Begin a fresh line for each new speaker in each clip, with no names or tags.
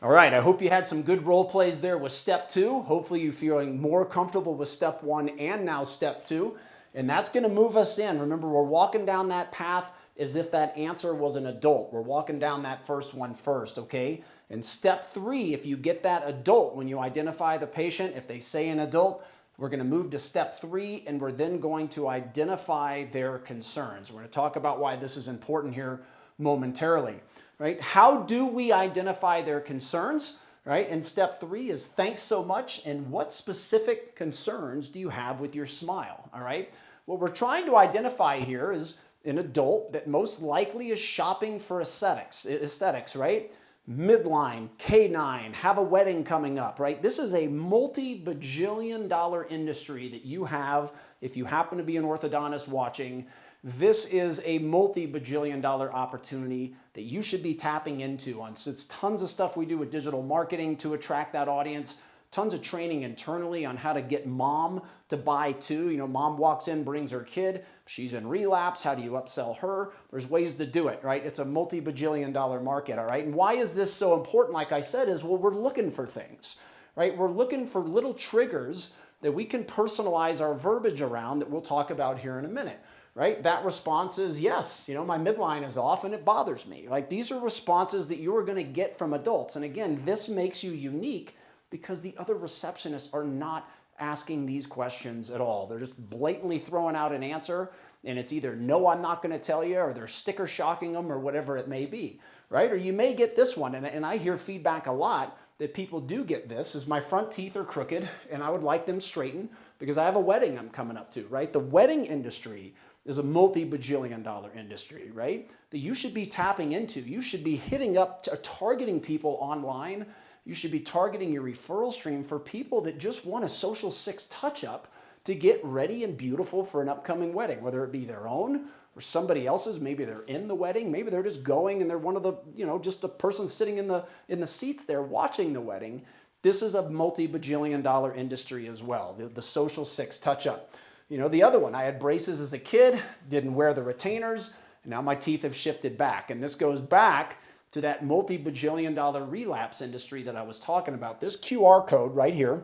All right, I hope you had some good role plays there with step two. Hopefully you're feeling more comfortable with step one and now step two. And that's gonna move us in. Remember, we're walking down that path as if that answer was an adult. We're walking down that first one first, okay? And step three, if you get that adult, when you identify the patient, if they say an adult, we're gonna move to step three, and we're then going to identify their concerns. We're gonna talk about why this is important here momentarily. Right? How do we identify their concerns? Right? And step three is thanks so much. And what specific concerns do you have with your smile? All right. What we're trying to identify here is an adult that most likely is shopping for aesthetics, right? Midline, K9, have a wedding coming up, right? This is a multi-bajillion-dollar industry that you have if you happen to be an orthodontist watching. This is a multi-bajillion-dollar opportunity that you should be tapping into. So it's tons of stuff we do with digital marketing to attract that audience, tons of training internally on how to get mom to buy too. You know, mom walks in, brings her kid, she's in relapse, how do you upsell her? There's ways to do it, right? It's a multi-bajillion-dollar market, all right? And why is this so important, like I said, is, well, we're looking for things, right? We're looking for little triggers that we can personalize our verbiage around that we'll talk about here in a minute. Right? That response is, yes, you know, my midline is off and it bothers me. Like, these are responses that you are going to get from adults. And again, this makes you unique because the other receptionists are not asking these questions at all. They're just blatantly throwing out an answer, and it's either no, I'm not going to tell you, or they're sticker shocking them, or whatever it may be. Right? Or you may get this one, and I hear feedback a lot that people do get this, is my front teeth are crooked and I would like them straightened because I have a wedding I'm coming up to, right? The wedding industry is a multi-bajillion-dollar industry, right? That you should be tapping into. You should be hitting up, targeting people online. You should be targeting your referral stream for people that just want a social six touch-up to get ready and beautiful for an upcoming wedding, whether it be their own or somebody else's. Maybe they're in the wedding. Maybe they're just going and they're one of the, you know, just a person sitting in the seats there watching the wedding. This is a multi-bajillion-dollar industry as well, the social six touch-up. You know, the other one, I had braces as a kid, didn't wear the retainers, and now my teeth have shifted back. And this goes back to that multi-bajillion-dollar relapse industry that I was talking about. This QR code right here,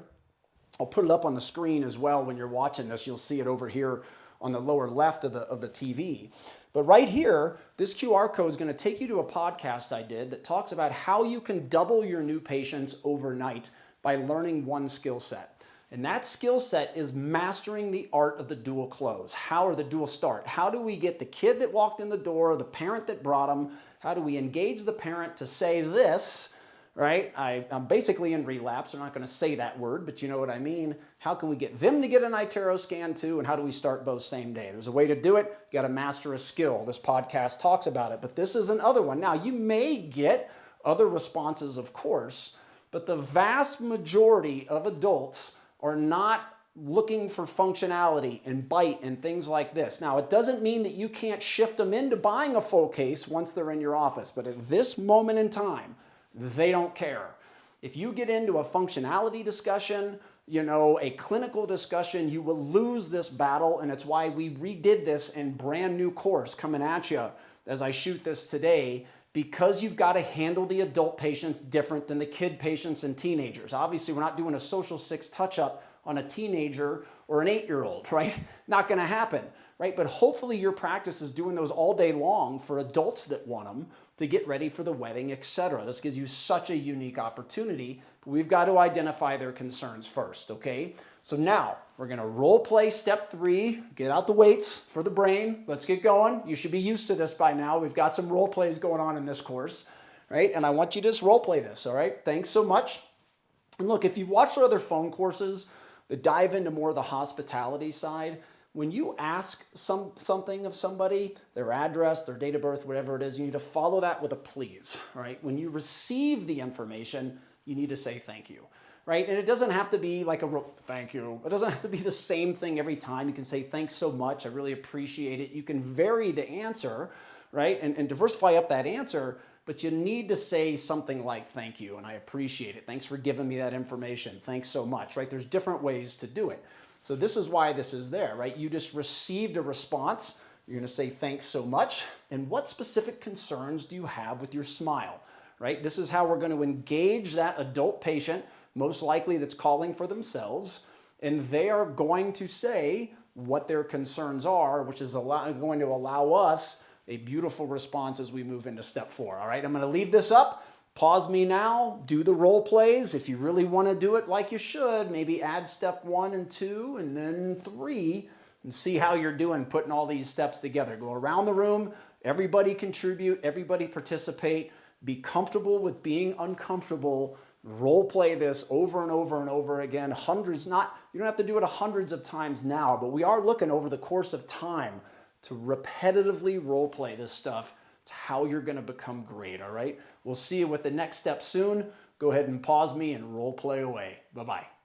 I'll put it up on the screen as well when you're watching this. You'll see it over here on the lower left of the TV. But right here, this QR code is going to take you to a podcast I did that talks about how you can double your new patients overnight by learning one skill set. And that skill set is mastering the art of the dual close. How, or the dual start. How do we get the kid that walked in the door, the parent that brought them, how do we engage the parent to say this, right? I'm basically in relapse. I'm not going to say that word, but you know what I mean. How can we get them to get an iTero scan too, and how do we start both same day? There's a way to do it. You got to master a skill. This podcast talks about it, but this is another one. Now, you may get other responses, of course, but the vast majority of adults are not looking for functionality and bite and things like this. Now, it doesn't mean that you can't shift them into buying a full case once they're in your office, but at this moment in time, they don't care. If you get into a functionality discussion, you know, a clinical discussion, you will lose this battle, and it's why we redid this in brand new course coming at you as I shoot this today, because you've got to handle the adult patients different than the kid patients and teenagers. Obviously, we're not doing a social six touch-up on a teenager or an 8-year-old, right? Not going to happen, right? But hopefully your practice is doing those all day long for adults that want them to get ready for the wedding, etc. This gives you such a unique opportunity, but we've got to identify their concerns first, okay? So now we're going to role play step three, get out the weights for the brain. Let's get going. You should be used to this by now. We've got some role plays going on in this course, right? And I want you to just role play this, all right? Thanks so much. And look, if you've watched our other phone courses that dive into more of the hospitality side, when you ask something of somebody, their address, their date of birth, whatever it is, you need to follow that with a please, all right? When you receive the information, you need to say thank you. Right? And it doesn't have to be like a thank you. It doesn't have to be the same thing every time. You can say thanks so much. I really appreciate it. You can vary the answer, right? And diversify up that answer, but you need to say something like thank you and I appreciate it. Thanks for giving me that information. Thanks so much, right? There's different ways to do it. So this is why this is there, right? You just received a response. You're going to say thanks so much. And what specific concerns do you have with your smile? right? This is how we're going to engage that adult patient, most likely that's calling for themselves, and they are going to say what their concerns are, which is going to allow us a beautiful response as we move into step 4. All right, I'm going to leave this up. Pause me now, do the role plays. If you really want to do it like you should, maybe add step 1 and 2 and then 3 and see how you're doing putting all these steps together. Go around the room, everybody contribute, everybody participate, be comfortable with being uncomfortable, role play this over and over and over again, hundreds, you don't have to do it hundreds of times now, but we are looking over the course of time to repetitively role play this stuff. It's how you're going to become great, all right? We'll see you with the next step soon. Go ahead and pause me and role play away. Bye-bye.